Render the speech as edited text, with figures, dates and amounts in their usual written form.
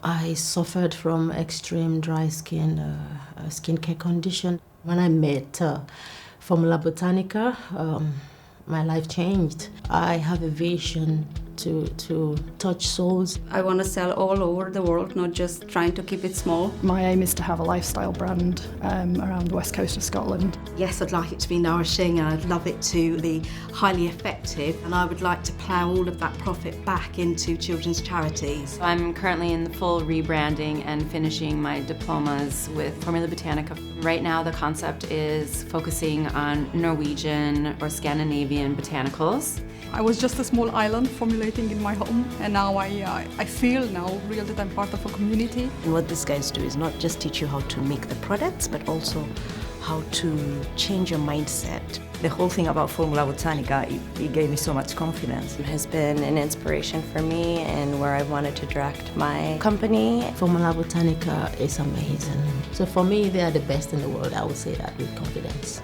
I suffered from extreme dry skin, a skincare condition. When I met Formula Botanica, my life changed. I have a vision to touch souls. I want to sell all over the world, not just trying to keep it small. My aim is to have a lifestyle brand around the west coast of Scotland. Yes, I'd like it to be nourishing and I'd love it to be highly effective, and I would like to plough all of that profit back into children's charities. I'm currently in the full rebranding and finishing my diplomas with Formula Botanica. Right now the concept is focusing on Norwegian or Scandinavian botanicals. I was just a small island formulating in my home, and now I feel now really that I'm part of a community. And what these guys do is not just teach you how to make the products, but also how to change your mindset. The whole thing about Formula Botanica, it gave me so much confidence. It has been an inspiration for me and where I wanted to direct my company. Formula Botanica is amazing. So for me, they are the best in the world. I would say that with confidence.